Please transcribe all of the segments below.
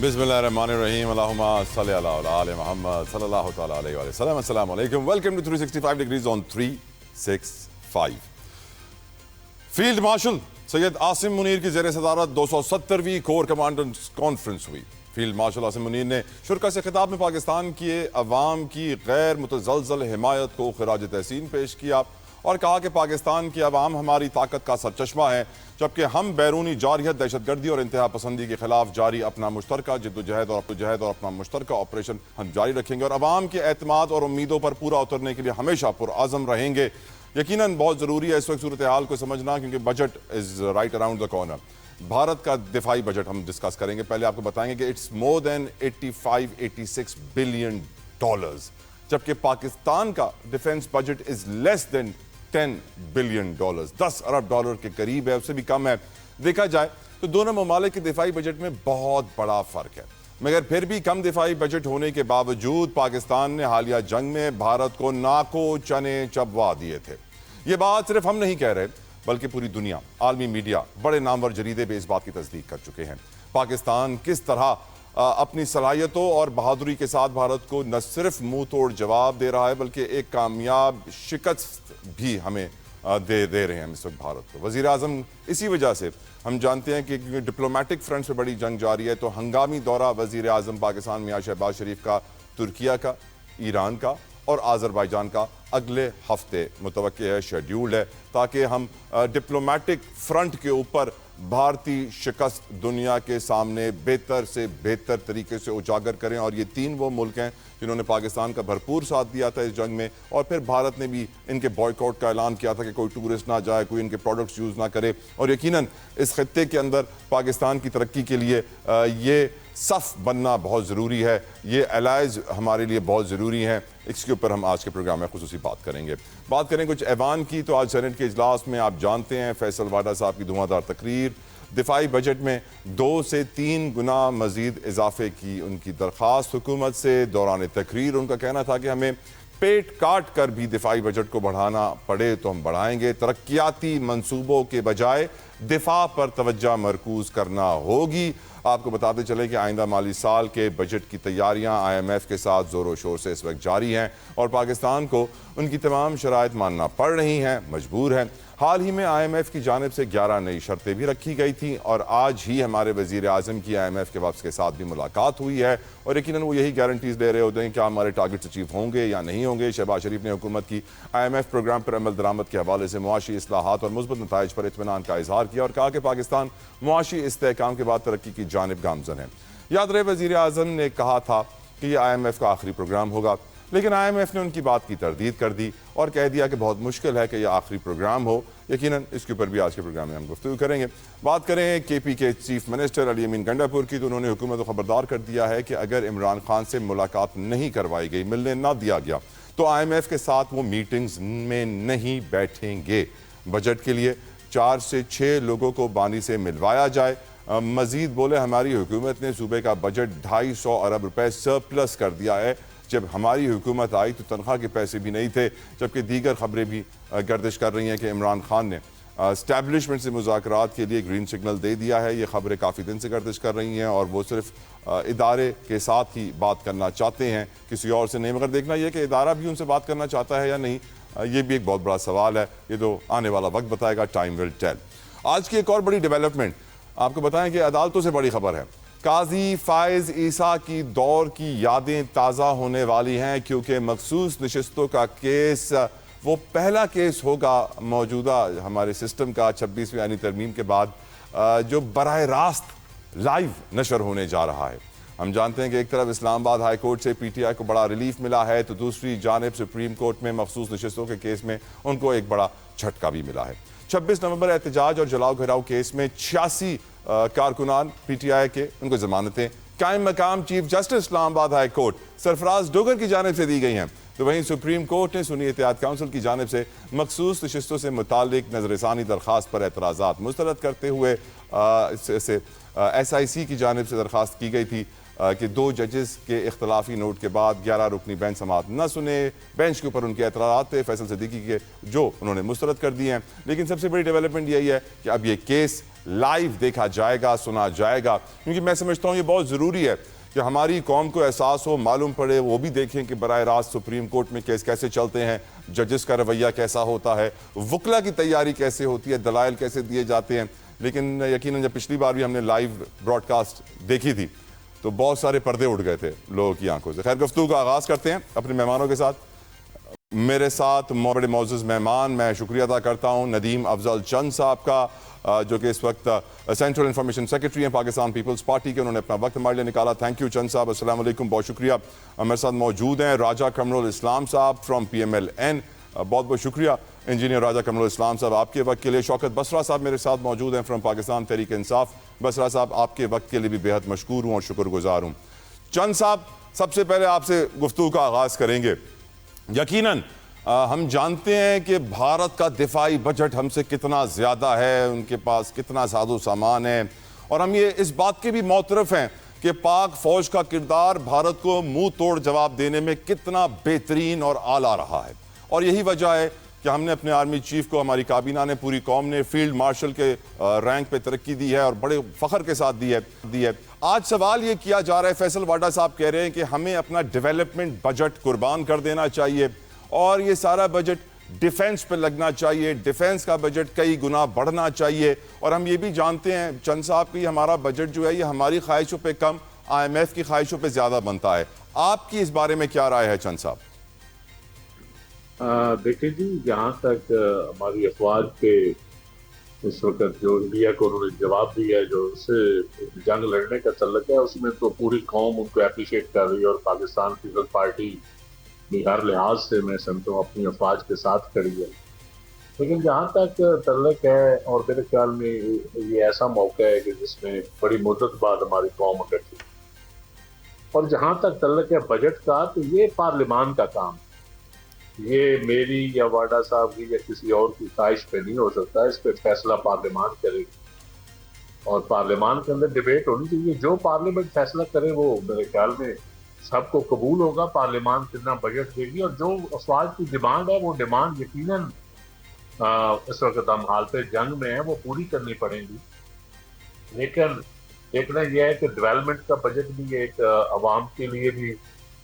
बिस्मिल्लाहिर्रहमानिर्रहीम अल्लाहुम्मा सल्ली अला आले मोहम्मद सल्लल्लाहु तआला अलैहि वसल्लम। अस्सलामु अलैकुम। Welcome to 365 degrees on 365। Field marshal Syed Asim Munir की ज़ेर सदारत 270वीं कोर कमांडर्स कॉन्फ्रेंस हुई। फील्ड मार्शल आसिम मुनीर ने शुरा से खिताब में पाकिस्तान के अवाम की गैर मुतज़लज़ल हिमायत को खिराज तहसीन पेश किया और कहा कि पाकिस्तान की अवाम हमारी ताकत का सरचश्मा है, जबकि हम बैरूनी जारियत, दहशतगर्दी और इंतहा पसंदी के खिलाफ जारी अपना मुश्तरका जद्दोजहद और अपना मुश्तरका ऑपरेशन हम जारी रखेंगे और अवाम के एतमाद और उम्मीदों पर पूरा उतरने के लिए हमेशा पुरआज़म रहेंगे। यकीनन बहुत ज़रूरी है इस वक्त सूरत हाल को समझना, क्योंकि budget is right around the corner. Bharat का दिफाई बजट हम डिस्कस करेंगे। पहले आपको बताएंगे कि it's more than 85-86 billion dollars, जबकि पाकिस्तान का defence budget is less than 10 billion dollars, 10 Arab dollar के करीब है, उससे भी कम है। देखा जाए तो दोनों ममालिक के दिफाई बजट में बहुत बड़ा फर्क है, मगर फिर भी कम दिफाई बजट होने के बावजूद पाकिस्तान ने हालिया जंग में भारत को नाको चने चबवा दिए थे। ये बात सिर्फ हम नहीं कह रहे, बल्कि पूरी दुनिया, आलमी मीडिया, बड़े नामवर जरीदे भी इस बात की तस्दीक कर चुके हैं। पाकिस्तान किस तरह अपनी सलाहियतों और बहादुरी के साथ भारत को न सिर्फ मुंह तोड़ जवाब दे रहा है, बल्कि एक कामयाब शिकस्त भी हमें दे रहे हैं इस वक्त भारत को। वज़ीर आज़म इसी वजह से हम जानते हैं कि डिप्लोमेटिक फ्रंट से बड़ी जंग जारी है, तो हंगामी दौरा वज़ीर आज़म पाकिस्तान मियां शहबाज शरीफ का तुर्किया का, ईरान का और आज़रबाईजान का अगले हफ्ते मुतवक्किल है, शेड्यूल्ड है, ताकि हम डिप्लोमेटिक फ्रंट के ऊपर भारतीय शिकस्त दुनिया के सामने बेहतर से बेहतर तरीके से उजागर करें। और ये तीन वो मुल्क हैं जिन्होंने पाकिस्तान का भरपूर साथ दिया था इस जंग में, और फिर भारत ने भी इनके बॉयकॉट का ऐलान किया था कि कोई टूरिस्ट ना जाए, कोई इनके प्रोडक्ट्स यूज़ ना करे। और यकीनन इस खत्ते के अंदर पाकिस्तान की तरक्की के लिए ये सफ़ बनना बहुत ज़रूरी है, ये एलाइज हमारे लिए बहुत ज़रूरी हैं। इसके ऊपर हम आज के प्रोग्राम में खुसूसी बात करेंगे। बात करें कुछ ऐवान की, तो आज सेनेट के इजलास में आप जानते हैं फैसल वाडा साहब की धुआंधार तकरीर, दिफाई बजट में 2 से 3 गुना मजीद इजाफे की उनकी दरख्वास्त हुकूमत से। दौरान तकरीर उनका कहना था कि हमें पेट काट कर भी दिफाई बजट को बढ़ाना पड़े तो हम बढ़ाएंगे। तरक्याती मंसूबों के बजाय दिफा पर तवज्जो मरकूज करना होगी। आपको बताते चले कि आइंदा माली साल के बजट की तैयारियां IMF के साथ ज़ोरों शोर से इस वक्त जारी हैं और पाकिस्तान को उनकी तमाम शराइत मानना पड़ रही हैं, मजबूर है। हाल ही में IMF की जानिब से 11 नई शर्तें भी रखी गई थी और आज ही हमारे वज़ीर आज़म की IMF के वफ्द के साथ भी मुलाकात हुई है और यकीनन वो यही गारंटीज़ दे रहे होते हैं कि क्या हमारे टारगेट्स अचीव होंगे या नहीं होंगे। शहबाज शरीफ ने हुकूमत की IMF प्रोग्राम पर अमल दरामद के हवाले से मुआशी इस्लाहात और मुस्बत नताइज पर इत्मीनान का इजहार किया और कहा कि पाकिस्तान मुआशी इस्तेहकाम के बाद तरक्की की जानिब गामजन है। याद रहे वज़ीर आज़म ने कहा था कि यह IMF का आखिरी प्रोग्राम होगा, लेकिन IMF ने उनकी बात की तरदीद कर दी और कह दिया कि बहुत मुश्किल है कि यह आखिरी प्रोग्राम हो। यकीनन इसके ऊपर भी आज के प्रोग्राम में हम गुफ्तगू करेंगे। बात करें KP के चीफ मिनिस्टर अली अमीन गंडापुर की, तो उन्होंने हुकूमत को खबरदार कर दिया है कि अगर इमरान खान से मुलाकात नहीं करवाई गई, मिलने ना दिया गया, तो IMF के साथ वो मीटिंग्स में नहीं बैठेंगे। बजट के लिए 4 से 6 लोगों को बानी से मिलवाया जाए। मजीद बोले हमारी हुकूमत ने सूबे का बजट 250 अरब रुपए सरप्लस कर दिया है। जब हमारी हुकूमत आई तो तनख्वाह के पैसे भी नहीं थे, जबकि दीगर खबरें भी गर्दिश कर रही हैं कि इमरान खान ने एस्टैब्लिशमेंट से मुज़ाकरात के लिए ग्रीन सिग्नल दे दिया है। ये खबरें काफ़ी दिन से गर्दिश कर रही हैं और वो सिर्फ इदारे के साथ ही बात करना चाहते हैं, किसी और से नहीं। मगर देखना यह कि इदारा भी उनसे बात करना चाहता है या नहीं, ये भी एक बहुत बड़ा सवाल है। ये तो आने वाला वक्त बताएगा, टाइम विल टेल। आज की एक और बड़ी डेवलपमेंट आपको बताएं कि अदालतों से बड़ी खबर है। काजी फायज ईसा की दौर की यादें ताज़ा होने वाली हैं, क्योंकि मखसूस नशिस्तों का केस वो पहला केस होगा मौजूदा हमारे सिस्टम का 26वीं आईनी तरमीम के बाद जो बराह रास्त लाइव नशर होने जा रहा है। हम जानते हैं कि एक तरफ इस्लामाबाद हाई कोर्ट से PTI को बड़ा रिलीफ मिला है, तो दूसरी जानिब सुप्रीम कोर्ट में मखसूस नशिस्तों के केस में उनको एक बड़ा झटका भी मिला है। 26 नवंबर एहतजाज और जलाओ घिराव केस में 86 कारकुनान PTI के उनको जमानतें कायम मकाम chief justice Islamabad high court Sarfaraz Dogar की जानिब से दी गई हैं। तो वहीं सुप्रीम कोर्ट ने सुन्नी एहतियात काउंसिल की जानिब से मखसूस नशिस्तों से मुतालिक नजरसानी दरख्वास्त पर एतराज़ात मुस्तरद करते हुए SIC की जानिब से दरख्वास्त की गई थी कि 2 जजेस के इख्तलाफी नोट के बाद 11 रुकनी बेंच समाअत न सुने। बेंच के ऊपर उनके एतराज़ात थे फैसल सिद्दीकी के, जो उन्होंने मुस्तरद कर दिए हैं। लेकिन सबसे बड़ी डेवलपमेंट यही है कि अब ये केस लाइव देखा जाएगा, सुना जाएगा, क्योंकि मैं समझता हूँ ये बहुत ज़रूरी है कि हमारी कौम को एहसास हो, मालूम पड़े, वो भी देखें कि बराह रास्त सुप्रीम कोर्ट में केस कैसे चलते हैं, जजेस का रवैया कैसा होता है, वकला की तैयारी कैसे होती है, दलाइल कैसे दिए जाते हैं। लेकिन यकीनन जब पिछली बार भी हमने लाइव ब्रॉडकास्ट देखी थी तो बहुत सारे पर्दे उठ गए थे लोगों की आंखों से। खैर, गुफ्तगू का आगाज़ करते हैं अपने मेहमानों के साथ। मेरे साथ बड़े मोअज़्ज़ज़ मेहमान, मैं शुक्रिया अदा करता हूँ नदीम अफजल चंद साहब का, जो कि इस वक्त सेंट्रल इंफॉर्मेशन सेक्रेटरी हैं पाकिस्तान पीपल्स पार्टी के। उन्होंने अपना वक्त हमारे लिए निकाला। थैंक यू चंद साहब, अस्सलाम वालेकुम, बहुत शुक्रिया। मेरे साथ मौजूद हैं राजा कमरुल इस्लाम साहब फ्राम PMLN, बहुत बहुत शुक्रिया इंजीनियर राजा कमरुल इस्लाम साहब आपके वक्त के लिए। शौकत बसरा साहब मेरे साथ मौजूद हैं फ्राम पाकिस्तान तहरीक इंसाफ। बसरा साहब, आपके वक्त के लिए भी बेहद मशकूर हूँ और शुक्रगुजार हूँ। चंद साहब, सबसे पहले आपसे गुफ्तगू का आगाज़ करेंगे। यकीनन हम जानते हैं कि भारत का दिफाई बजट हमसे कितना ज़्यादा है, उनके पास कितना साजो सामान है, और हम ये इस बात के भी मोतरफ़ हैं कि पाक फ़ौज का किरदार भारत को मुंह तोड़ जवाब देने में कितना बेहतरीन और आला रहा है। और यही वजह है कि हमने अपने आर्मी चीफ को, हमारी काबीना ने, पूरी कौम ने फील्ड मार्शल के रैंक पे तरक्की दी है और बड़े फ़ख्र के साथ दी है। आज सवाल ये किया जा रहा है, फैसल वाडा साहब कह रहे हैं कि हमें अपना डेवलपमेंट बजट कुर्बान कर देना चाहिए और ये सारा बजट डिफेंस पे लगना चाहिए, डिफेंस का बजट कई गुना बढ़ना चाहिए। और हम ये भी जानते हैं चंद साहब कि हमारा बजट जो है ये हमारी ख्वाहिशों पे कम, IMF की ख्वाहिशों पे ज़्यादा बनता है। आपकी इस बारे में क्या राय है चंद साहब? देखिए जी, जहाँ तक हमारी अफवाज के इस वक्त जो इंडिया को उन्होंने जवाब दिया है, जो उससे जंग लड़ने का तल्लक है, उसमें तो पूरी कौम उनको अप्रिशिएट कर रही है और पाकिस्तान पीपल्स पार्टी भी हर लिहाज से मैं समझता हूँ अपनी अफवाज के साथ खड़ी है। लेकिन जहाँ तक तल्लक है, और मेरे ख्याल में ये ऐसा मौका है कि जिसमें बड़ी मुद्दत बाद हमारी कौम इकट्ठी, और जहाँ तक तल्लक है बजट का, तो ये पार्लियामान का काम, ये मेरी या वाडा साहब की या किसी और की ख्वाहिश पे नहीं हो सकता। इस पे फैसला पार्लियामान करेगी और पार्लियामान के अंदर डिबेट होनी चाहिए। जो पार्लियामेंट फैसला करे वो मेरे ख्याल में सबको कबूल होगा। पार्लियामान कितना बजट देगी और जो अफवाज की डिमांड है, वो डिमांड यकीनन इस वक्त हम हालत जंग में है, वो पूरी करनी पड़ेगी। लेकिन देखना यह है कि डेवलपमेंट का बजट भी एक अवाम के लिए भी,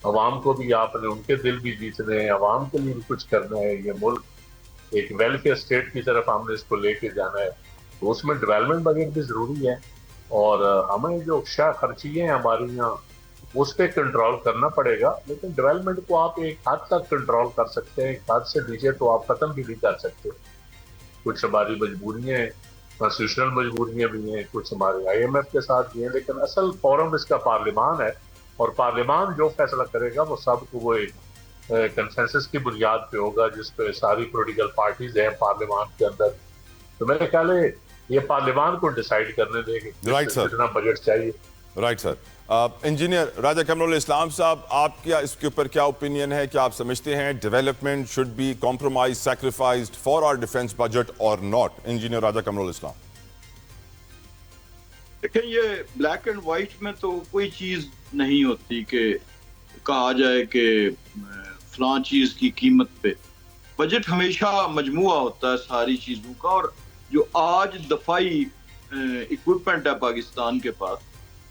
अवाम को भी आपने उनके दिल भी जीतने हैं, अवाम के लिए भी कुछ करना है। ये मुल्क एक वेलफेयर स्टेट की तरफ हमने इसको लेके जाना है, तो उसमें डेवलपमेंट बजट भी जरूरी है। और हमें जो शा खर्चियाँ हैं हमारी यहाँ, उस पर कंट्रोल करना पड़ेगा। लेकिन डेवलपमेंट को आप एक हद तक कंट्रोल कर सकते हैं, एक हद से नीचे तो आप खत्म भी नहीं कर सकते। कुछ हमारी मजबूरियाँ हैं, कॉन्स्टिट्यूशनल मजबूरियाँ भी हैं, कुछ हमारे IMF के साथ भी हैं, लेकिन असल फोरम इसका पार्लियामान है और पार्लियामान जो फैसला करेगा वो सब वो एक कंसेंसस की बुनियाद पे होगा, जिस पे सारी पॉलिटिकल पार्टीज हैं पार्लियामान के अंदर। तो मेरे ख्याल है ये पार्लियामान को डिसाइड करने देंगे कितना बजट चाहिए। Right sir. Engineer Raja Qamrul इस्लाम साहब, आपका इसके ऊपर क्या ओपिनियन है? क्या आप समझते हैं development should be compromise, sacrificed for our defence budget और नॉट? इंजीनियर राजा कमरुल इस्लाम। देखें, ये ब्लैक एंड वाइट में तो कोई चीज नहीं होती कि कहा जाए कि फलां चीज की कीमत पे। बजट हमेशा मजमुआ होता है सारी चीजों का, और जो आज दफाई इक्विपमेंट है पाकिस्तान के पास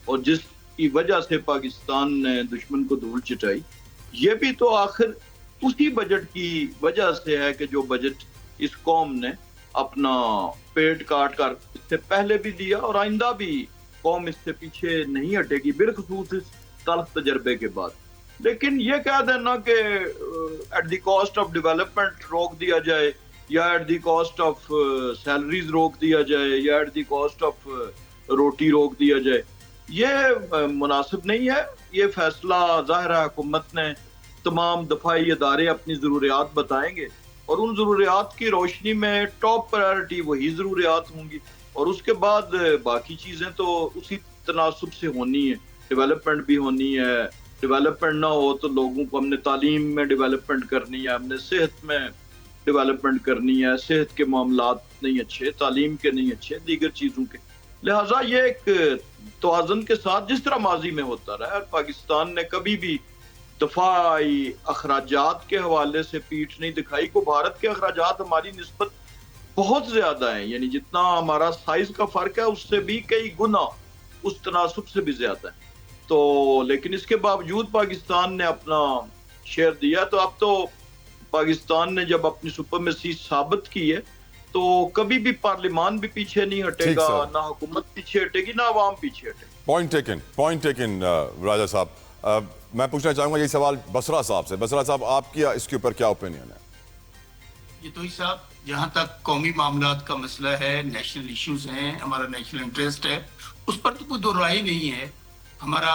और जिसकी वजह से पाकिस्तान ने दुश्मन को धूल चिटाई, ये भी तो आखिर उसी बजट की वजह से है कि जो बजट इस कौम ने अपना पेट काट कर इससे पहले भी दिया और आइंदा भी कौम इससे पीछे नहीं हटेगी, बिलखसूस इस तल्ख तजर्बे के बाद। लेकिन ये कह देना कि at the cost of development रोक दिया जाए, या at the cost of salaries रोक दिया जाए, या एट द कॉस्ट ऑफ रोटी रोक दिया जाए, ये मुनासिब नहीं है। ये फैसला जाहिर है हुकूमत ने, तमाम दफाई इदारे अपनी ज़रूरियात बताएंगे और उन ज़रूरियात की रोशनी में टॉप प्रायोरिटी वही ज़रूरियात होंगी, और उसके बाद बाकी चीज़ें तो उसी तनासुब से होनी है। डेवलपमेंट भी होनी है, डेवलपमेंट ना हो तो लोगों को हमने तालीम में डेवलपमेंट करनी है, हमने सेहत में डेवलपमेंट करनी है, सेहत के मामलात नहीं अच्छे, तालीम के नहीं अच्छे, दीगर चीज़ों के। लिहाजा ये एक तवाज़ुन के साथ, जिस तरह माजी में होता रहा है, पाकिस्तान ने कभी भी दफाई अखराजात के हवाले से पीठ नहीं दिखाई। को भारत के अखराजात हमारी निस्बत बहुत ज्यादा है, यानी जितना हमारा साइज का फर्क है उससे भी कई गुना उस तनासुब से भी ज्यादा है। तो लेकिन इसके बावजूद पाकिस्तान ने अपना शेयर दिया। तो अब तो पाकिस्तान ने जब अपनी सुपरमेसी साबित की है तो कभी भी पार्लियामान भी पीछे नहीं हटेगा, सर। ना हुकूमत पीछे हटेगी, ना अवाम पीछे हटेगी। पॉइंट टेकन राजा साहब। मैं पूछना चाहूंगा ये सवाल बसरा साहब से। बसरा साहब, आपकी इसके ऊपर क्या ओपिनियन है? ये तो साहब, जहाँ तक कौमी मामलात का मसला है, नेशनल इश्यूज हैं, हमारा नेशनल इंटरेस्ट है, उस पर तो कोई दो राय नहीं है। हमारा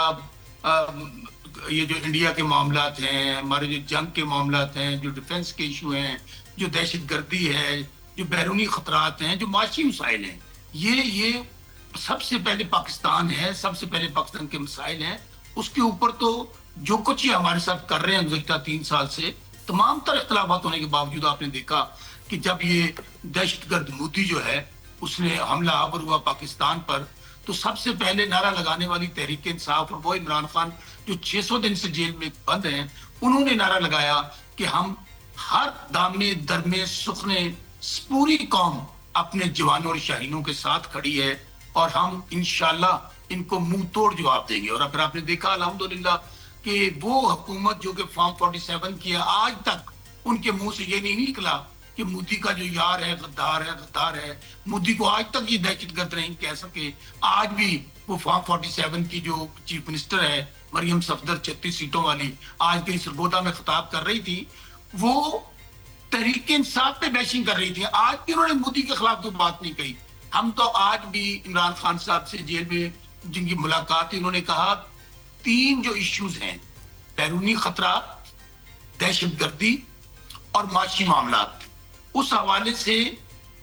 ये जो इंडिया के मामलात हैं, हमारे जो जंग के मामलात हैं, जो डिफेंस के इशू हैं, जो दहशत गर्दी है, जो बैरूनी खतरात हैं, जो माशी मसाइल हैं, ये सबसे पहले पाकिस्तान है, सबसे पहले पाकिस्तान के मसाइल हैं। उसके ऊपर तो जो कुछ ये हमारे साथ कर रहे हैं गुज़श्ता 3 साल से, तमाम तरह इख्तलाफात होने के बावजूद आपने देखा कि जब ये दहशतगर्द मोदी जो है उसने हमला आवर हुआ पाकिस्तान पर, तो सबसे पहले नारा लगाने वाली तहरीक इंसाफ और वो इमरान खान जो 600 दिन से जेल में बंद हैं, उन्होंने नारा लगाया कि हम हर दामे दरमे सुखने पूरी कौम अपने जवानों और शाहीनों के साथ खड़ी है और हम इंशाल्लाह इनको मुंह तोड़ जवाब देंगे। और फिर आपने देखा अल्हम्दुलिल्लाह कि वो हुकूमत जो कि फॉर्म 47 की है, आज तक उनके मुंह से ये नहीं निकला कि मोदी का जो यार है गद्दार है। मोदी को आज तक ये दहशतगर्द नहीं कह सके। आज भी वो फॉर्म 47 की जो चीफ मिनिस्टर है मरियम सफदर 36 सीटों वाली, आज कहीं सरगोदा में खिताब कर रही थी, वो तहरीक इंसाफ पे बैशिंग कर रही थी। आज भी उन्होंने मोदी के खिलाफ कोई बात नहीं कही। हम तो आज भी इमरान खान साहब से जेल में जिनकी मुलाकात थी, उन्होंने कहा 3 जो इश्यूज हैं, बैरूनी खतरा, दहशतगर्दी और माशी मामलात, उस हवाले से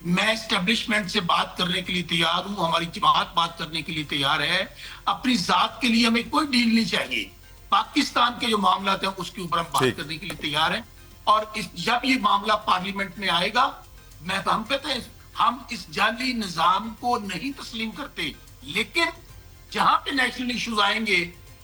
मैं एस्टेब्लिशमेंट से बात करने के लिए तैयार हूं, हमारी जमात बात करने के लिए तैयार है। अपनी जात के लिए हमें कोई डील नहीं चाहिए। पाकिस्तान के जो मामला हैं उसके ऊपर हम बात करने के लिए तैयार हैं। और जब ये मामला पार्लियामेंट में आएगा, हम कहते हैं हम इस जाली निजाम को नहीं तस्लीम करते, लेकिन जहां पे नेशनल इश्यूज आएंगे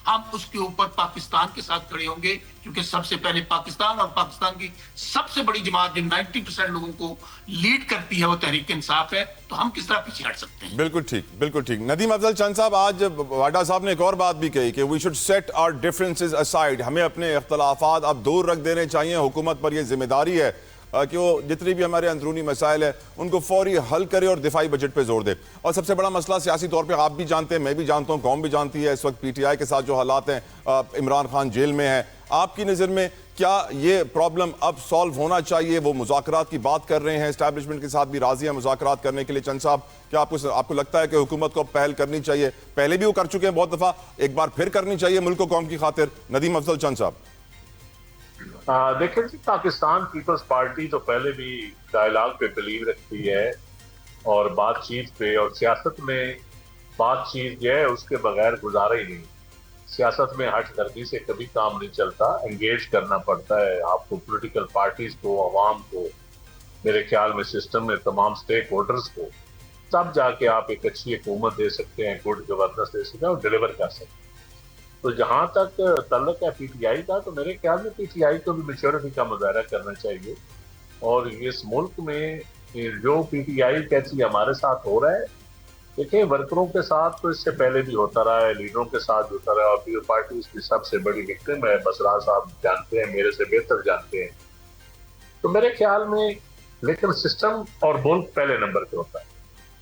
हम उसके ऊपर पाकिस्तान के साथ खड़े होंगे, क्योंकि सबसे पहले पाकिस्तान और पाकिस्तान की सबसे बड़ी जमात जो 90% लोगों को लीड करती है वो तहरीक इंसाफ है। तो हम किस तरह पीछे हट सकते हैं? बिल्कुल ठीक। नदीम अफजल चंद साहब, आज वाडा साहब ने एक और बात भी कही कि we should set our differences aside. हमें अपने इख्तलाफात अब दूर रख देने चाहिए। हुकूमत पर यह जिम्मेदारी है कि वो जितनी भी हमारे अंदरूनी मसाइल है उनको फौरी हल करे और दिफाई बजट पे जोर दे। और सबसे बड़ा मसला सियासी तौर पे आप भी जानते हैं, मैं भी जानता हूँ, कौम भी जानती है, इस वक्त PTI के साथ जो हालात हैं, इमरान खान जेल में है। आपकी नज़र में क्या ये प्रॉब्लम अब सॉल्व होना चाहिए? वो मुज़ाकरात की बात कर रहे हैं, एस्टैब्लिशमेंट के साथ भी राजी है मुज़ाकरात करने के लिए। चंद साहब, क्या आपको लगता है कि हुकूमत को पहल करनी चाहिए? पहले भी वो कर चुके हैं बहुत दफ़ा, एक बार फिर करनी चाहिए मुल्क को कौम की खातिर? नदीम अफजल चंद साहब। देखिए जी, पाकिस्तान पीपल्स पार्टी तो पहले भी डायलॉग पे बिलीव रखती है और बातचीत पे, और सियासत में बातचीत जो है उसके बगैर गुजारा ही नहीं। सियासत में हठगर्दी से कभी काम नहीं चलता, एंगेज करना पड़ता है आपको, पॉलिटिकल पार्टीज को, अवाम को, मेरे ख्याल में सिस्टम में तमाम स्टेक होल्डर्स को, तब जाके आप एक अच्छी हुकूमत दे सकते हैं, गुड गवर्नेंस दे सकते हैं और डिलीवर कर सकते हैं। तो जहां तक तल्लक है PTI का, तो मेरे ख्याल में PTI को भी मेच्योरिटी का मुजाहरा करना चाहिए। और इस मुल्क में जो PTI कहती है हमारे साथ हो रहा है, देखिए वर्करों के साथ तो इससे पहले भी होता रहा है, लीडरों के साथ होता रहा है, और पीपल पार्टी इसकी सबसे बड़ी विक्टिम है। बसरा साहब जानते हैं, मेरे से बेहतर जानते हैं। तो मेरे ख्याल में लेकिन सिस्टम और मुल्क पहले नंबर पे होता है।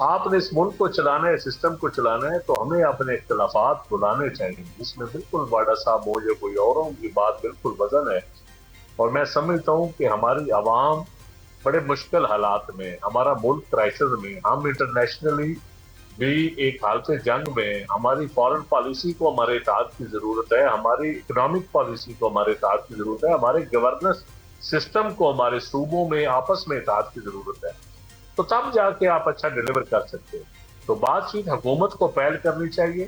आपने इस मुल्क को चलाना है, सिस्टम को चलाना है, तो हमें अपने इख्तलाफात बुलाने चाहिए। इसमें बिल्कुल वाडा साहब हो या कोई और हो, की बात बिल्कुल वजन है। और मैं समझता हूँ कि हमारी आवाम बड़े मुश्किल हालात में, हमारा मुल्क क्राइसिस में, हम इंटरनेशनली भी एक हालत जंग में, हमारी फॉरेन पॉलिसी को हमारे इत्तेहाद की जरूरत है, हमारी इकोनॉमिक पॉलिसी को हमारे इत्तेहाद की जरूरत है, हमारे गवर्नेंस सिस्टम को हमारे सूबों में आपस में इत्तेहाद की जरूरत है। तो तब जाके आप अच्छा डिलीवर कर सकते हैं। तो बातचीत हुकूमत को पहल करनी चाहिए,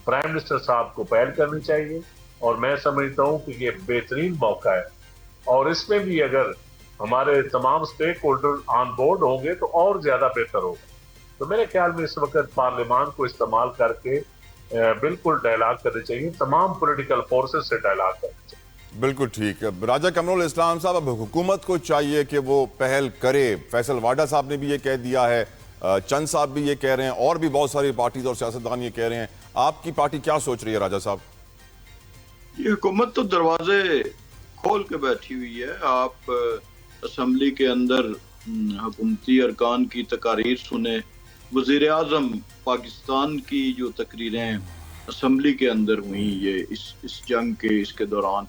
प्राइम मिनिस्टर साहब को पहल करनी चाहिए, और मैं समझता हूँ कि ये बेहतरीन मौका है। और इसमें भी अगर हमारे तमाम स्टेक होल्डर ऑन बोर्ड होंगे तो और ज्यादा बेहतर होगा। तो मेरे ख्याल में इस वक्त पार्लियामान को इस्तेमाल करके बिल्कुल डायलॉग करनी चाहिए, तमाम पॉलिटिकल फोर्सेस से डायलॉग करनी चाहिए। बिल्कुल ठीक है। राजा कमरुल इस्लाम साहब, अब हुकूमत को चाहिए कि वो पहल करे। फैसल वाडा साहब ने भी ये कह दिया है, चंद साहब भी ये कह रहे हैं, और भी बहुत सारी पार्टीज और सियासतदान ये कह रहे हैं। आपकी पार्टी क्या सोच रही है राजा साहब? ये हुकूमत तो दरवाजे खोल के बैठी हुई है। आप असम्बली के अंदर हुकूमती अरकान की तकारीर सुने, वज़ीर आज़म पाकिस्तान की जो तकरीरें असम्बली के अंदर हुई ये इस जंग के इसके दौरान,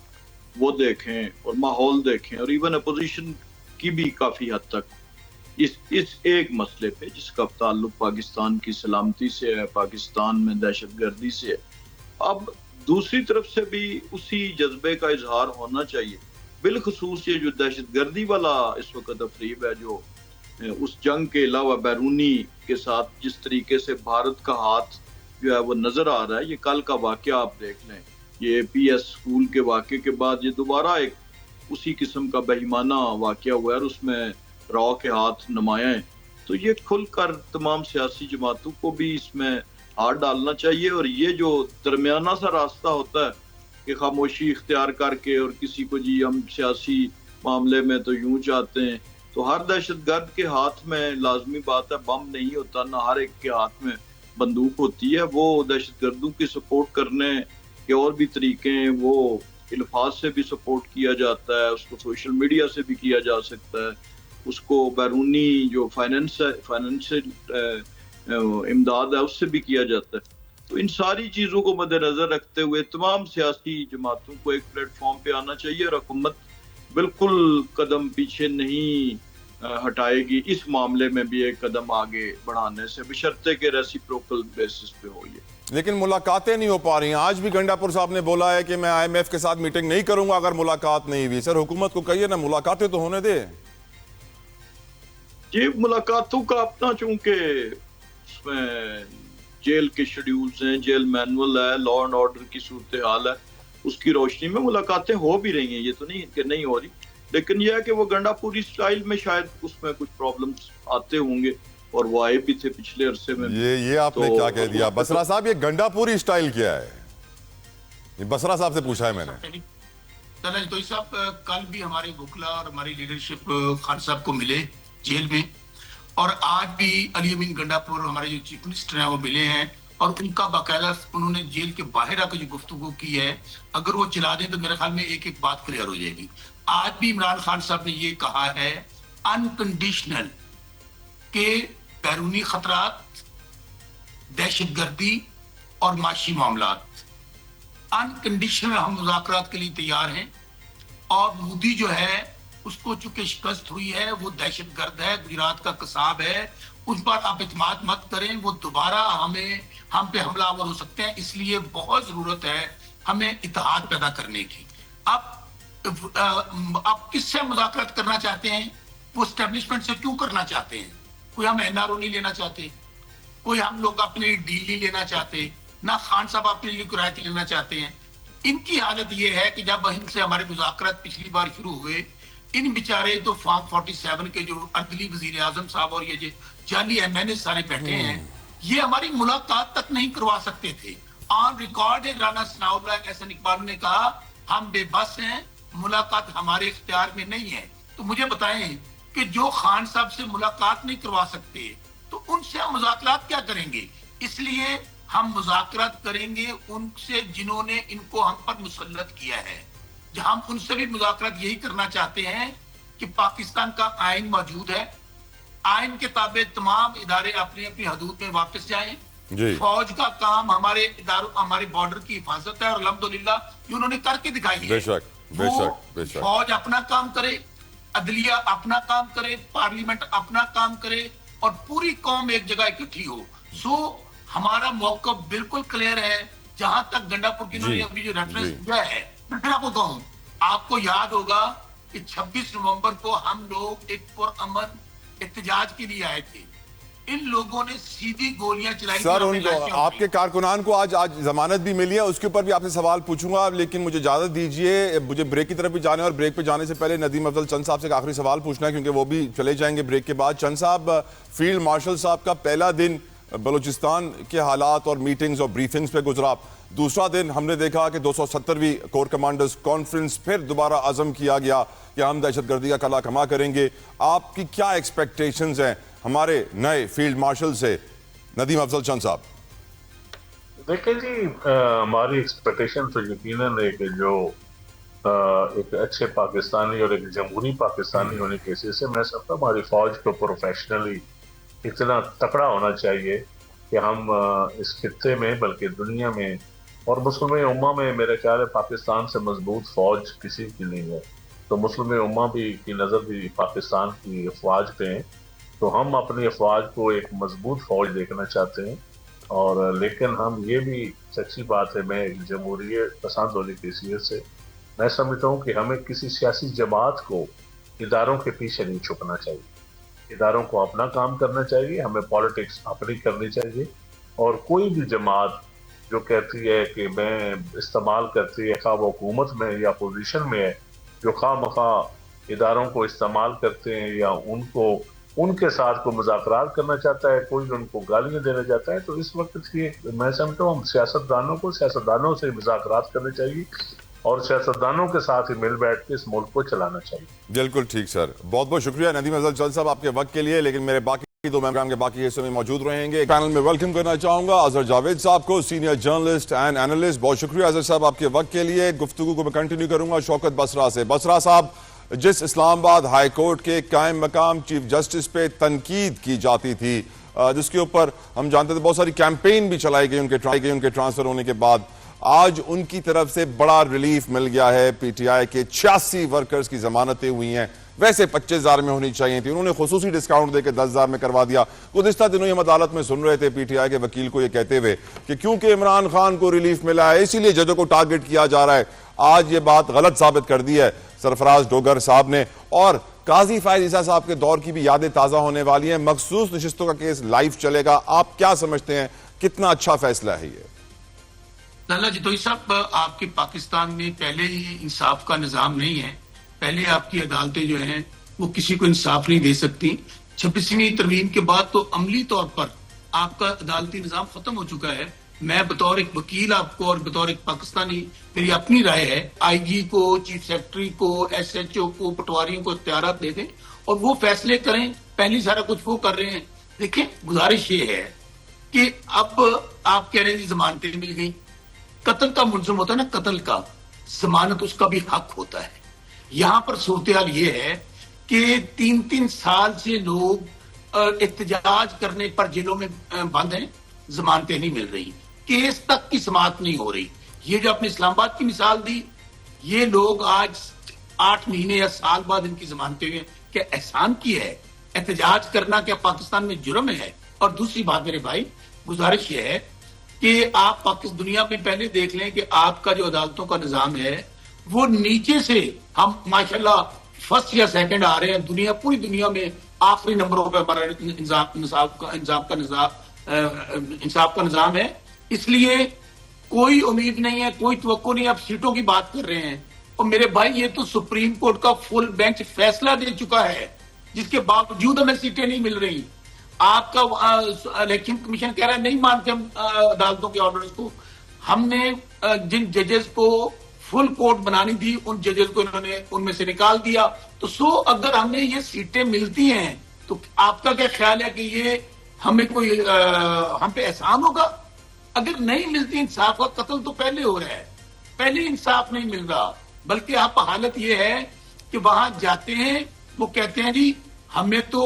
वो देखें और माहौल देखें, और इवन अपोजिशन की भी काफ़ी हद तक इस एक मसले पे जिसका ताल्लुक पाकिस्तान की सलामती से है, पाकिस्तान में दहशतगर्दी से है। अब दूसरी तरफ से भी उसी जज्बे का इजहार होना चाहिए। बिलखसूस ये जो दहशतगर्दी वाला इस वक्त अफरीब है, जो उस जंग के अलावा बैरूनी के साथ जिस तरीके से भारत का हाथ जो है वो नजर आ रहा है। ये कल का वाकया आप देख लें, ये PS स्कूल के वाकये के बाद ये दोबारा एक उसी किस्म का बेईमाना वाकया हुआ है और उसमें रॉ के हाथ नुमाया है। तो ये खुलकर तमाम सियासी जमातों को भी इसमें हाथ डालना चाहिए। और ये जो दरमियाना सा रास्ता होता है कि खामोशी इख्तियार करके और किसी को जी हम सियासी मामले में तो यूं चाहते हैं, तो हर दहशतगर्द के हाथ में लाजमी बात है बम नहीं होता, ना हर एक के हाथ में बंदूक होती है। वो दहशतगर्दों की सपोर्ट करने के और भी तरीके हैं, वो इल्फाज से भी सपोर्ट किया जाता है, उसको सोशल मीडिया से भी किया जा सकता है, उसको बैरूनी जो फाइनेंशियल इमदाद है उससे भी किया जाता है। तो इन सारी चीज़ों को मद्देनजर रखते हुए तमाम सियासी जमातों को एक प्लेटफॉर्म पे आना चाहिए और हुकूमत बिल्कुल कदम पीछे नहीं हटाएगी इस मामले में भी एक कदम आगे बढ़ाने से, बशर्ते के रेसिप्रोकल बेसिस पे हो ये। लेकिन मुलाकातें नहीं हो पा रही हैं। आज भी गंडापुर साहब ने बोला है कि मैं IMF के साथ मीटिंग नहीं करूंगा अगर मुलाकात नहीं हुई। सर, हुकूमत को कहिए ना, मुलाकातें तो होने दे। ये मुलाकातों का अपना चूंकि उसमें जेल के शेड्यूल्स हैं, जेल मैनुअल है, लॉ एंड ऑर्डर की सूरत हाल है, उसकी रोशनी में मुलाकातें हो भी रही हैं, ये तो नहीं कि नहीं हो रही। लेकिन यह है कि वो गंडापुरी स्टाइल में शायद उसमें कुछ प्रॉब्लम्स आते होंगे और वो आए भी थे पिछले अरसे में। ये आपने तो, क्या कह दिया बसरा साहब? ये गंडापुरी स्टाइल क्या है? ये बसरा साहब से पूछा है मैंने। तो साहब, कल भी हमारे वकला और हमारी लीडरशिप खान साहब को मिले जेल में, और आज भी अली अमीन गंडापुर हमारे जो चीफ मिनिस्टर हैं वो मिले हैं, और उनका बाकायदा उन्होंने जेल के बाहर आकर जो गुफ्तगू की है, अगर वो चला दें तो मेरे ख्याल में एक एक बात क्लियर हो जाएगी। आज भी इमरान खान साहब ने ये कहा है अनकंडीशनल के बैरूनी खतरात, दहशतगर्दी और माशी मामलात, अनकंडीशनल हम मुज़ाकरात के लिए तैयार हैं। और मोदी जो है उसको चूंकि शिकस्त हुई है, वो दहशतगर्द है, गुजरात का कसाब है, उस पर आप इत्मीनान मत करें, वो दोबारा हम पे हमलावर हो सकते हैं। इसलिए बहुत जरूरत है हमें इत्तेहाद पैदा करने की। आप किससे मुज़ाकरात करना चाहते हैं? वो एस्टेब्लिशमेंट से क्यों करना चाहते हैं? कोई हम NRO नहीं लेना चाहते, कोई हम लोग अपने लिए डील नहीं लेना चाहते, ना खान साहब अपने लिए कुरायत लेना चाहते हैं। इनकी हालत ये है कि जब इनसे हमारे मुज़ाकरात पिछली बार शुरू हुए, इन बेचारे तो फॉर्म 47 के जो अर्दली वजीर आजम साहब और ये जो जाली MNA सारे बैठे हैं, ये हमारी मुलाकात तक नहीं करवा सकते थे। ऑन रिकॉर्ड है राना सनाउल्लाह एहसन इकबाल ने कहा हम बेबस हैं, मुलाकात हमारे इख्तियार में नहीं है। तो मुझे बताएं कि जो खान साहब से मुलाकात नहीं करवा सकते तो उनसे हम मुज़ाकरात क्या करेंगे? इसलिए हम मुज़ाकरात करेंगे उनसे जिन्होंने इनको हम पर मुसल्लत किया है। जहां हम उनसे भी मुज़ाकरात यही करना चाहते हैं कि पाकिस्तान का आइन मौजूद है, आइन के ताबे तमाम इदारे अपनी अपनी हदूद में वापस जाएं। फौज का काम हमारे इदारों, हमारे बॉर्डर की हिफाजत है और अल्हम्दुलिल्लाह ये उन्होंने करके दिखाई है। बेशक, बेशक। फौज अपना काम करे, अदलिया अपना काम करे, पार्लियामेंट अपना काम करे और पूरी कौम एक जगह इकट्ठी हो। सो हमारा मौक़िफ़ बिल्कुल क्लियर है। जहां तक गंडापुर की उन्होंने अभी जो रेफरेंस दिया है, मैं आपको कहूं, आपको याद होगा कि 26 नवंबर को हम लोग एक पुरअमन एहतजाज के लिए आए थे। इन लोगों ने सीधी गोलियां चलाई। सर, उनको आपके कारकुनान को आज जमानत भी मिली है, उसके ऊपर भी आपसे सवाल पूछूंगा, लेकिन मुझे इजाजत दीजिए, मुझे ब्रेक की तरफ भी जाने और ब्रेक पे जाने से पहले नदीम अफजल चंद साहब से एक आखिरी सवाल पूछना है, क्योंकि वो भी चले जाएंगे ब्रेक के बाद। चंद साहब, फील्ड मार्शल साहब का पहला दिन बलूचिस्तान के हालात और मीटिंग्स और ब्रीफिंग्स पे गुजरा, दूसरा दिन हमने देखा कि 270वीं कोर कमांडर्स कॉन्फ्रेंस फिर दोबारा अज़म किया गया कि हम दहशतगर्दी का कला कमा करेंगे। आपकी क्या एक्सपेक्टेशंस हैं हमारे नए फील्ड मार्शल से, नदीम अफजल चंद साहब? देखिए जी, हमारी एक्सपेक्टेशन तो यकीनन है कि जो एक अच्छे पाकिस्तानी और एक जमहूरी पाकिस्तानी होने के हिसाब से मैं समझता हूँ हमारी फौज को प्रोफेशनली इतना तकड़ा होना चाहिए कि हम इस खित्ते में बल्कि दुनिया में और मुस्लिम उम्मा में मेरे ख्याल है पाकिस्तान से मजबूत फौज किसी की नहीं है। तो मुस्लिम उम्मा भी की नज़र भी पाकिस्तान की अफवाज पे है। तो हम अपनी अफवाज को एक मजबूत फौज देखना चाहते हैं। और लेकिन हम ये भी सच्ची बात है, मैं एक जमहूरियत पसंद होने की हैसियत से मैं समझता हूँ कि हमें किसी सियासी जमात को इदारों के पीछे नहीं छुपना चाहिए। इदारों को अपना काम करना चाहिए, हमें पॉलिटिक्स अपनी करनी चाहिए। और कोई भी जमात जो कहती है कि मैं इस्तेमाल करती है, खा वो हुकूमत में या पोजीशन में है, जो खा मखा इदारों को इस्तेमाल करते हैं या उनको उनके साथ को मुज़ाकरात करना चाहता है, कोई उनको गालियां देना चाहता है, तो इस वक्त की मैं समझता हूँ हम सियासतदानों से मुज़ाकरात करने चाहिए और सियासतदानों के साथ ही मिल बैठ के इस मुल्क को चलाना चाहिए। बिल्कुल ठीक सर, बहुत बहुत शुक्रिया नदीम अफजल चंद साहब आपके वक्त के लिए। लेकिन मेरे बाकी दो मेहमान के बाकी हिस्सों में मौजूद रहेंगे। पैनल में वेलकम करना चाहूंगा अजहर जावेद साहब को, सीनियर जर्नलिस्ट एंड एनालिस्ट। बहुत शुक्रिया अजहर साहब आपके वक्त के लिए। गुफ्तगू को मैं कंटिन्यू करूंगा शौकत बसरा से। बसरा साहब, जिस इस्लामाबाद हाई कोर्ट के कायम मकाम चीफ जस्टिस पे तनकीद की जाती थी, जिसके ऊपर हम जानते थे बहुत सारी कैंपेन भी चलाई गई उनके ट्रांसफर होने के बाद, आज उनकी तरफ से बड़ा रिलीफ मिल गया है। पीटीआई के 86 वर्कर्स की जमानतें हुई हैं, वैसे 25,000 में होनी चाहिए थी, उन्होंने खुसूसी डिस्काउंट देकर 10,000 में करवा दिया। गुज़िश्ता दिनों हम अदालत में सुन रहे थे पीटीआई के वकील को यह कहते हुए कि क्योंकि इमरान खान को रिलीफ मिला है इसीलिए जजों को टारगेट किया जा रहा है। आज ये बात गलत साबित कर दी है सरफराज डोगर साहब ने। और काजी फायज ईसा साहब के दौर की भी यादें ताजा होने वाली हैं। मखसूस नशिस्तों का केस लाइव चलेगा। आप क्या समझते हैं, कितना अच्छा फैसला है ये? लाला जितोई साहब, आपके पाकिस्तान में पहले ही इंसाफ का निजाम नहीं है। पहले आपकी अदालतें जो हैं वो किसी को इंसाफ नहीं दे सकती। 26वीं तरमीम के बाद तो अमली तौर पर आपका अदालती निजाम खत्म हो चुका है। मैं बतौर एक वकील आपको और बतौर एक पाकिस्तानी, मेरी अपनी राय है, आईजी को, चीफ सेक्रेटरी को, एसएचओ को, पटवारियों को इख्तियारात दे दें और वो फैसले करें। पहले सारा कुछ वो कर रहे हैं। देखिए, गुजारिश ये है कि अब आप कह रहे हैं जमानतें मिल गई। कत्ल का मुलजिम होता है ना, कत्ल का जमानत उसका भी हक होता है। यहां पर सूरत हाल ये है कि 3-3 साल से लोग एहतजाज करने पर जेलों में बंद हैं, जमानतें नहीं मिल रही, केस तक की समाअत नहीं हो रही। ये जो आपने इस्लामाबाद की मिसाल दी, ये लोग आज 8 महीने या साल बाद इनकी जमानतें हुई। क्या एहसान की है? एहतजाज करना क्या पाकिस्तान में जुर्म है? और दूसरी बात मेरे भाई, गुजारिश ये है कि आप पाकिस्तान दुनिया में पहले देख लें कि आपका जो अदालतों का निजाम है वो नीचे से, हम माशाल्लाह फर्स्ट या सेकंड आ रहे हैं दुनिया, पूरी दुनिया में आखिरी नंबरों पर हमारा इंसाफ का निजाम है। इसलिए कोई उम्मीद नहीं है, कोई तवक्को नहीं। आप सीटों की बात कर रहे हैं और मेरे भाई ये तो सुप्रीम कोर्ट का फुल बेंच फैसला दे चुका है, जिसके बावजूद हमें सीटें नहीं मिल रही। आपका इलेक्शन कमीशन कह रहा है नहीं मानते हम अदालतों के ऑर्डर्स को। हमने जिन जजेस को फुल कोर्ट बनानी थी उन जजेस को इन्होंने उनमें से निकाल दिया। तो अगर हमें ये सीटें मिलती हैं तो आपका क्या ख्याल है कि ये हमें कोई हम पे एहसान होगा? अगर नहीं मिलती इंसाफ का, कत्ल तो पहले हो रहा है, पहले इंसाफ नहीं मिल रहा। बल्कि आप हालत ये है कि वहां जाते हैं, वो कहते हैं जी हमें तो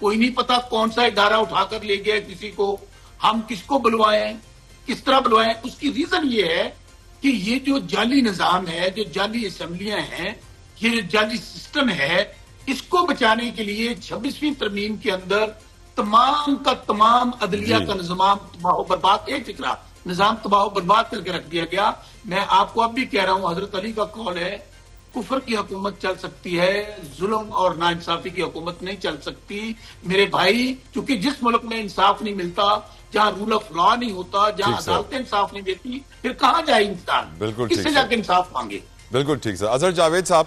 कोई नहीं पता कौन सा इदारा उठाकर ले गया किसी को, हम किसको बुलवाएं, किस तरह बुलवाएं। उसकी रीजन ये है कि ये जो जाली निजाम है, जो जाली असेंबलियां हैं, ये जो जाली सिस्टम है, इसको बचाने के लिए 26वीं तरमीम के अंदर तमाम का तमाम अदलिया का निजाम तबाह बर्बाद, एक फिक्रा निजाम तबाह बर्बाद करके रख दिया गया। मैं आपको अब भी कह रहा हूं, हजरत अली का कौल है, कुफर की हुकूमत चल सकती है, जुल्म और नाइंसाफी की हुकूमत नहीं चल सकती मेरे भाई। क्योंकि जिस मुल्क में इंसाफ नहीं मिलता, जहां रूल ऑफ लॉ नहीं होता, जहां अदालतें इंसाफ नहीं देती, फिर कहां जाए इंसान? बिल्कुल, किससे जाके इंसाफ मांगे? बिल्कुल ठीक सर। अजहर जावेद साहब,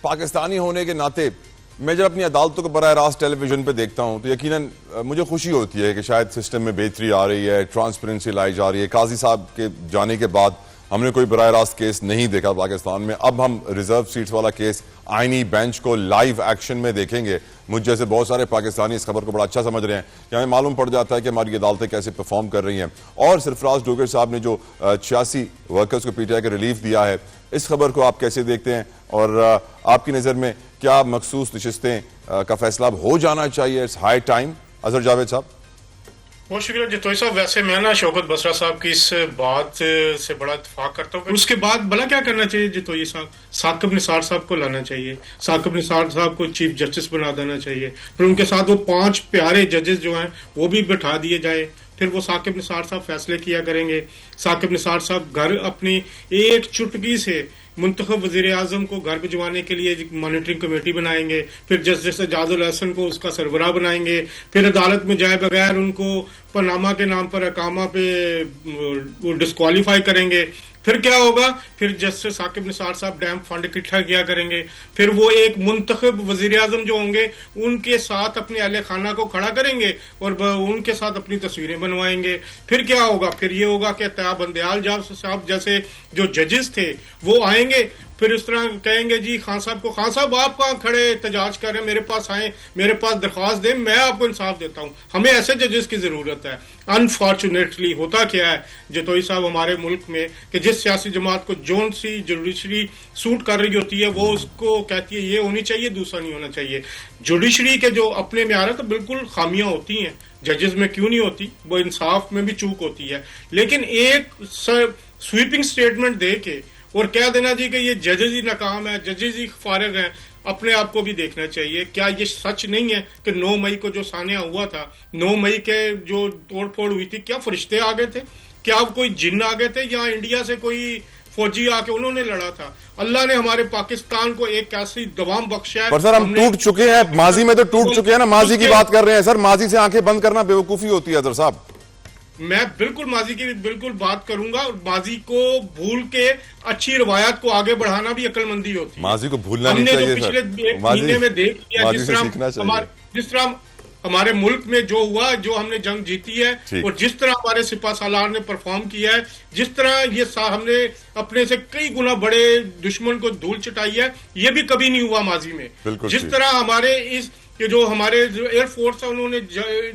पाकिस्तानी होने के नाते मैं जब अपनी अदालतों को बराह रास्त टेलीविजन पे देखता हूँ तो यकीनन मुझे खुशी होती है कि शायद सिस्टम में बेहतरी आ रही है, ट्रांसपेरेंसी लाई जा रही है। काजी साहब के जाने के बाद हमने कोई बराह रास्त केस नहीं देखा पाकिस्तान में। अब हम रिजर्व सीट्स वाला केस आईनी बेंच को लाइव एक्शन में देखेंगे। मुझ जैसे बहुत सारे पाकिस्तानी इस खबर को बड़ा अच्छा समझ रहे हैं कि हमें मालूम पड़ जाता है कि हमारी अदालतें कैसे परफॉर्म कर रही हैं। और सरफराज डोगर साहब ने जो 86 वर्कर्स को पीटीआई का रिलीफ दिया है, इस खबर को आप कैसे देखते हैं और आपकी नज़र में क्या मखसूस नशिस्तें का फैसला अब हो जाना चाहिए? It's high time. Azhar Javed साहब। बहुत शुक्रिया जितोई साहब। वैसे मैं ना शौकत बसरा साहब की इस बात से बड़ा इत्तेफाक करता हूँ। उसके बाद भला क्या करना चाहिए जितोई साहब? साकिब निसार साहब को लाना चाहिए, साकिब निसार साहब को चीफ जस्टिस बना देना चाहिए, फिर उनके साथ वो 5 प्यारे जजेस जो हैं वो भी बिठा दिए जाए, फिर वो साकिब निसार साहब फैसले किया करेंगे। साकिब निसार साहब घर अपनी एक चुटकी से मुंतखब वजीर आजम को घर भिजवाने के लिए मॉनिटरिंग कमेटी बनाएंगे, फिर जस्टिस एजाजुल हसन को उसका सरबराह बनाएंगे, फिर अदालत में जाए बगैर उनको पनामा के नाम पर अकामा पे डिस्क्वालीफाई करेंगे। फिर क्या होगा? फिर जस्टिस साकिब निसार साहब डैम फंड इकट्ठा किया करेंगे, फिर वो एक मुंतखब वजीर आजम जो होंगे उनके साथ अपने अहले खाना को खड़ा करेंगे और उनके साथ अपनी तस्वीरें बनवाएंगे। फिर क्या होगा? फिर ये होगा कि तैयब बंदयाल साहब जैसे जो जजेस थे वो आएंगे, फिर इस तरह कहेंगे जी खान साहब को, खान साहब आप कहाँ खड़े एहतजाज कर रहे हैं, मेरे पास आए, मेरे पास दरख्वास्त दें, मैं आपको इंसाफ देता हूँ। हमें ऐसे जजेस की जरूरत है। अनफॉर्चुनेटली होता क्या है जितोई साहब हमारे मुल्क में कि जिस सियासी जमात को जोन सी जुडिशरी सूट कर रही होती है वो उसको कहती है ये होनी चाहिए, दूसरा नहीं होना चाहिए। जुडिशरी के जो अपने में आ रहा है तो बिल्कुल खामियां होती हैं, जजेस में क्यों नहीं होती, वो इंसाफ में भी चूक होती है। लेकिन एक स्वीपिंग स्टेटमेंट दे के और कह देना जी कि ये जजेस ही नाकाम है, जजेस ही फारिग हैं, अपने आप को भी देखना चाहिए। क्या ये सच नहीं है कि 9 मई को जो सानिया हुआ था, 9 मई के जो तोड़फोड़ हुई थी, क्या फरिश्ते आ गए थे? क्या कोई जिन्न आ गए थे या इंडिया से कोई फौजी आके उन्होंने लड़ा था? अल्लाह ने हमारे पाकिस्तान को एक ऐसी दवाम बख्शा है। पर सर हम टूट चुके हैं, माजी में तो टूट चुके हैं ना, माजी की बात कर रहे हैं सर। माजी से आंखें बंद करना बेवकूफी होती है अजहर साहब। मैं बिल्कुल माजी की बिल्कुल बात करूंगा और माजी को भूल के अच्छी रवायत को आगे बढ़ाना भी अक्लमंदी होती है। माजी को भूलना नहीं चाहिए। हमने तो पिछले एक महीने में देख लिया जिस तरह हमारे मुल्क में जो हुआ, जो हमने जंग जीती है और जिस तरह हमारे सिपा सालार ने परफॉर्म किया है, जिस तरह ये हमने अपने से कई गुना बड़े दुश्मन को धूल चटाई है, ये भी कभी नहीं हुआ माजी में। जिस तरह हमारे जो हमारे एयरफोर्स है उन्होंने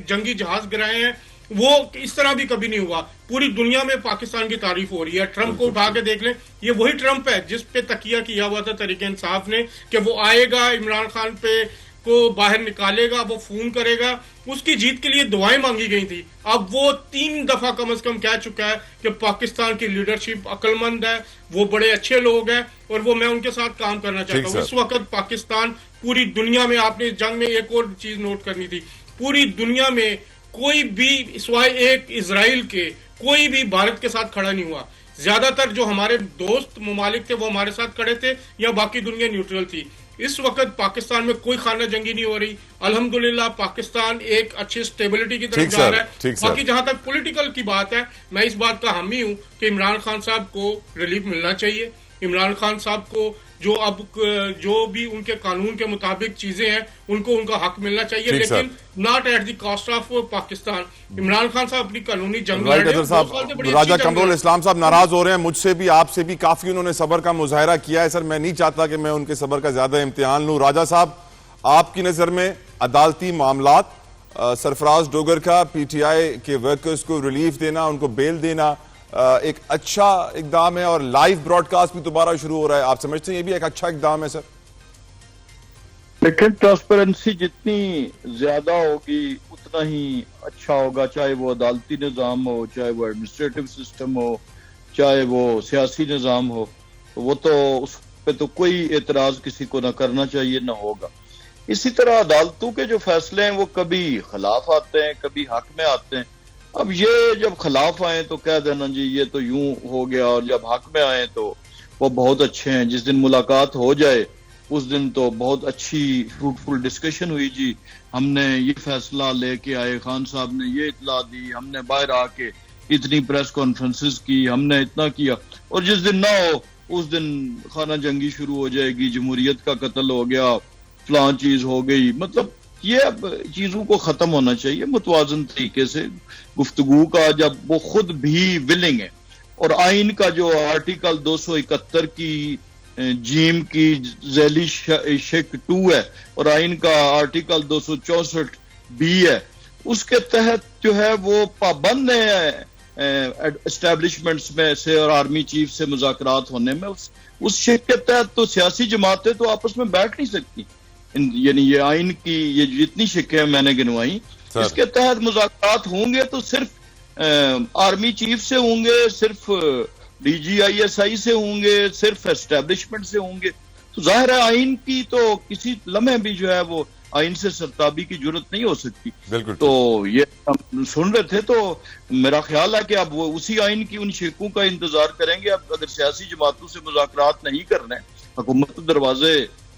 जंगी जहाज गिराए हैं, वो इस तरह भी कभी नहीं हुआ। पूरी दुनिया में पाकिस्तान की तारीफ हो रही है। ट्रंप को उठा के देख लें, ये वही ट्रंप है जिस पे तकिया किया हुआ था तहरीक इंसाफ ने कि वो आएगा, इमरान खान पे को बाहर निकालेगा, वो फोन करेगा। उसकी जीत के लिए दुआएं मांगी गई थी। अब वो 3 दफा कम से कम कह चुका है कि पाकिस्तान की लीडरशिप अक्लमंद है, वो बड़े अच्छे लोग हैं और वो मैं उनके साथ काम करना चाहता हूँ। इस वक्त पाकिस्तान पूरी दुनिया में, आपने इस जंग में एक और चीज नोट करनी थी, पूरी दुनिया में कोई भी सिवाय एक इजराइल के कोई भी भारत के साथ खड़ा नहीं हुआ। ज्यादातर जो हमारे दोस्त ममालिक थे वो हमारे साथ खड़े थे या बाकी दुनिया न्यूट्रल थी। इस वक्त पाकिस्तान में कोई खाना जंगी नहीं हो रही। अल्हम्दुलिल्लाह पाकिस्तान एक अच्छी स्टेबिलिटी की तरफ जा रहा है। बाकी जहां तक पॉलिटिकल की बात है, मैं इस बात का हामी हूं कि इमरान खान साहब को रिलीफ मिलना चाहिए। इमरान खान साहब को जो भी उनके कानून के मुताबिक चीजें हैं उनको उनका हक मिलना चाहिए, लेकिन not at the cost of Pakistan. Imran Khan साहब अपनी कानूनी जंग लड़ रहे हैं। राजा कमरुल इस्लाम साहब नाराज हो रहे हैं मुझसे भी, आपसे भी काफी उन्होंने सबर का मुजाहरा किया है। सर मैं नहीं चाहता कि मैं उनके सबर का ज्यादा इम्तिहान लूं। राजा साहब, आपकी नजर में अदालती मामलात, सरफराज डोगर का पीटीआई के वर्कर्स को रिलीफ देना, उनको बेल देना एक अच्छा इकदाम है और लाइव ब्रॉडकास्ट भी दोबारा शुरू हो रहा है, आप समझते हैं ये भी एक अच्छा इकदाम है? सर लेकिन ट्रांसपेरेंसी जितनी ज्यादा होगी उतना ही अच्छा होगा, चाहे वो अदालती निज़ाम हो, चाहे वो एडमिनिस्ट्रेटिव सिस्टम हो, चाहे वो सियासी निज़ाम हो। वो तो उस पे तो कोई एतराज किसी को ना करना चाहिए ना होगा। इसी तरह अदालतों के जो फैसले हैं वो कभी खिलाफ आते हैं, कभी हक में आते हैं। अब ये जब खिलाफ आए तो कह देना जी ये तो यूं हो गया, और जब हक में आए तो वो बहुत अच्छे हैं। जिस दिन मुलाकात हो जाए उस दिन तो बहुत अच्छी फ्रूटफुल डिस्कशन हुई जी, हमने ये फैसला लेके आए, खान साहब ने ये इतला दी, हमने बाहर आके इतनी प्रेस कॉन्फ्रेंसेस की, हमने इतना किया। और जिस दिन ना हो उस दिन खाना जंगी शुरू हो जाएगी, जमहूरियत का कत्ल हो गया, फलां चीज हो गई, मतलब ये अब चीजों को खत्म होना चाहिए मुतवाजन तरीके से गुफ्तगू का, जब वो खुद भी विलिंग है। और आइन का जो आर्टिकल 271 की जीम की जैली शेक 2 है और आइन का आर्टिकल 264 बी है, उसके तहत जो है वो पाबंद है एस्टेब्लिशमेंट्स में से और आर्मी चीफ से मुज़ाकरात होने में। उस शेक के तहत तो सियासी जमातें तो आपस में बैठ नहीं सकती। यानी ये आइन की ये जितनी शिकें मैंने गिनवाई, इसके तहत मुज़ाकरात होंगे तो सिर्फ आर्मी चीफ से होंगे, सिर्फ DGISI से होंगे, सिर्फ एस्टेब्लिशमेंट से होंगे। तो जाहिर है आइन की तो किसी लम्हे भी जो है वो आइन से सरताबी की जरूरत नहीं हो सकती। बिल्कुल। तो ये हम सुन रहे थे, तो मेरा ख्याल है कि अब वो उसी आइन की उन शेखों का इंतजार करेंगे। अब अगर सियासी जमातों से मुज़ाकरात नहीं करने, हुकूमत तो दरवाजे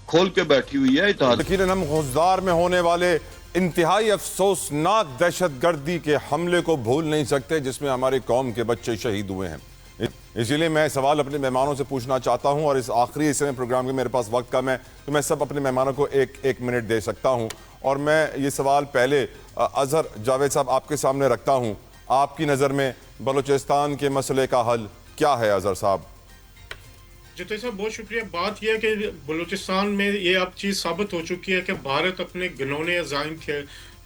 खोल के बैठी हुई है। यकीनन हम गुज़दार में होने वाले इंतहाई अफसोसनाक दहशतगर्दी के हमले को भूल नहीं सकते जिसमें हमारी कौम के बच्चे शहीद हुए हैं। इसीलिए मैं सवाल अपने मेहमानों से पूछना चाहता हूं और इस आखिरी हिस्से में प्रोग्राम के मेरे पास वक्त कम है तो मैं सब अपने मेहमानों को एक मिनट दे सकता हूं। और मैं ये सवाल पहले अजहर जावेद साहब आपके सामने रखता हूं। आपकी नज़र में बलूचिस्तान के मसले का हल क्या है अजहर साहब? जितेश साहब बहुत शुक्रिया। बात यह है कि बलूचिस्तान में ये अब चीज़ साबित हो चुकी है कि भारत अपने घिनौने अज़ाइम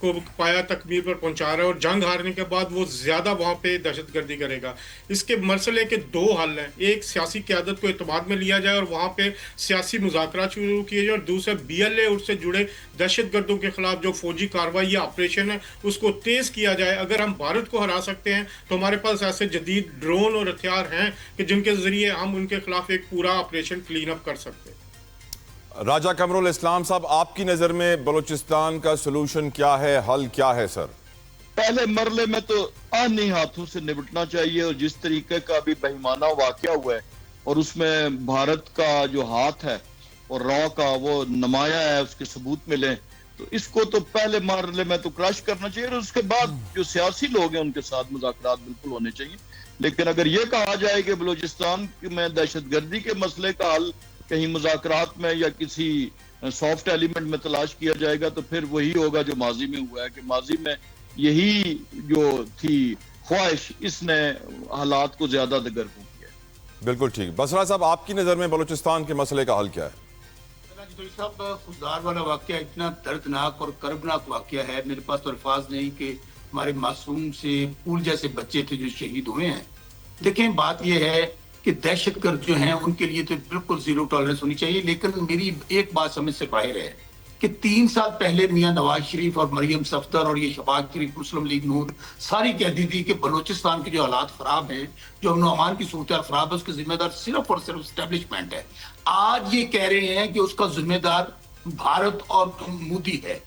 को पाया तकमील पर पहुंचा रहा है और जंग हारने के बाद वो ज़्यादा वहाँ पे दहशतगर्दी करेगा। इसके मसले के दो हल हैं, एक सियासी क़यादत को एतमाद में लिया जाए और वहाँ पे सियासी मुज़ाकरात शुरू किए जाए, और दूसरा BLA उससे जुड़े दहशतगर्दों के खिलाफ जो फौजी कार्रवाई या ऑपरेशन है उसको तेज़ किया जाए। अगर हम भारत को हरा सकते हैं तो हमारे पास ऐसे जदीद ड्रोन और हथियार हैं कि जिनके ज़रिए हम उनके खिलाफ एक पूरा ऑपरेशन क्लीन अप कर सकते हैं। राजा कमरुल इस्लाम साहब, आपकी नज़र में बलूचिस्तान का सोल्यूशन क्या है, हल क्या है सर? पहले मरले में तो आनी हाथों से निपटना चाहिए, और जिस तरीके का भी बेईमाना वाकया हुआ है और उसमें भारत का जो हाथ है और रॉ का वो नुमाया है, उसके सबूत मिले, तो इसको तो पहले मरले में तो क्रश करना चाहिए। और उसके बाद जो सियासी लोग हैं उनके साथ मुज़ाकरात बिल्कुल होने चाहिए। लेकिन अगर ये कहा जाए कि बलूचिस्तान में दहशतगर्दी के मसले का हल कहीं मुज़ाकरात में या किसी सॉफ्ट एलिमेंट में तलाश किया जाएगा तो फिर वही होगा जो माजी में हुआ है, कि माजी में यही जो थी ख्वाहिश, इसने हालात को ज्यादा दगरगू किया। बिल्कुल ठीक। बसरा साहब, आपकी नज़र में बलूचिस्तान के मसले का हल क्या है? साहब, खुददार वाला वाकया इतना दर्दनाक और कर्बनाक वाकया है, मेरे पास तो अल्फाज नहीं कि हमारे मासूम से फूल जैसे बच्चे थे जो शहीद हुए हैं। देखें, बात यह है कि दहशतगर्द जो हैं उनके लिए तो बिल्कुल जीरो टॉलरेंस होनी चाहिए। लेकिन मेरी एक बात समझ से बाहर है कि 3 साल पहले मियां नवाज शरीफ और मरियम सफदर और ये शहबाज शरीफ मुस्लिम लीग नूर सारी कहती थी कि बलूचिस्तान के जो हालात खराब हैं, जो अमन अमान की सूरत खराब है, उसके जिम्मेदार सिर्फ और सिर्फ एस्टेब्लिशमेंट है। आज ये कह रहे हैं कि उसका जिम्मेदार भारत और मोदी है।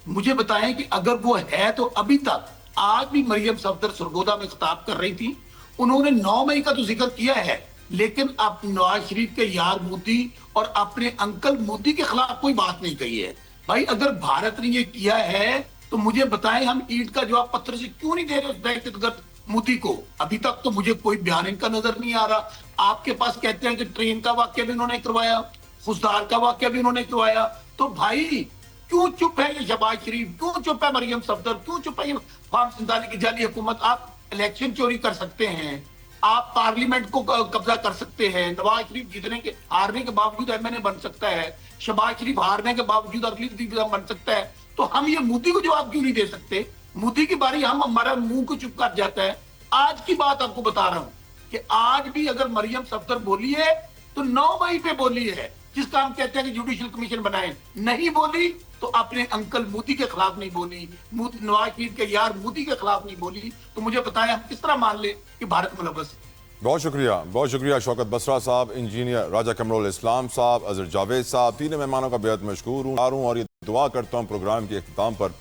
मुझे बताएं कि अगर वो है तो अभी तक, आज भी मरियम सफदर सरगोदा में खिताब कर रही थी, उन्होंने 9 मई का तो जिक्र किया है, लेकिन अब नवाज शरीफ के यार मोदी और अपने अंकल मोदी के खिलाफ कोई बात नहीं कही है। भाई, अगर भारत ने ये किया है तो मुझे बताएं, हम ईंट का जवाब पत्थर से क्यों नहीं दे रहे उस दहशतगर्द मोदी को? अभी तक तो मुझे कोई बयान इनका नजर नहीं आ रहा। आपके पास कहते हैं कि ट्रेन का वाक्य भी उन्होंने करवाया, खुशदार का वाक्य भी उन्होंने करवाया। तो भाई क्यों चुप है ये शहबाज शरीफ, क्यों चुप है मरियम सफदर, क्यों चुप है ये फार्म सिंधानी की जाली हुकूमत? आप इलेक्शन चोरी कर सकते हैं, आप पार्लियामेंट को कब्जा कर सकते हैं, नवाज शरीफ जीतने के हारने के बावजूद MNA बन सकता है, शहबाज शरीफ हारने के बावजूद अगली बन सकता है। तो हम ये मोदी को जवाब क्यों नहीं दे सकते? मोदी की बारी हम हमारा मुंह को चुप कर जाता है। आज की बात आपको बता रहा हूं कि आज भी अगर मरियम सफदर बोली है तो 9 मई पे बोली है, जिसका हम कहते हैं कि जुडिशियल कमीशन बनाए। नहीं बोली तो अपने अंकल मोदी के खिलाफ नहीं बोली, नवाज शरीफ के यार मोदी के खिलाफ नहीं बोली। तो मुझे बताएं, हम किस तरह मान ले कि भारत मुलव्वस? बहुत शुक्रिया शौकत बसरा साहब, इंजीनियर राजा कमरुल इस्लाम साहब, अजहर जावेद साहब, तीनों मेहमानों का बेहद मशकूर हूँ और ये दुआ करता हूँ प्रोग्राम के अख्ताम पर,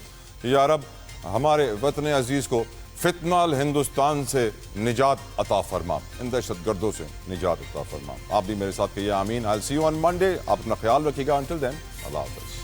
या रब हमारे वतन अजीज़ को फितनाल हिंदुस्तान से निजात अता फरमा, इन दहशतगर्दों से निजात अता फरमा। आप भी मेरे साथ कहिए आमीन। I will see you on Monday. आप अपना ख्याल रखिएगा। अंटिल देन, अल्लाह हाफ़िज़।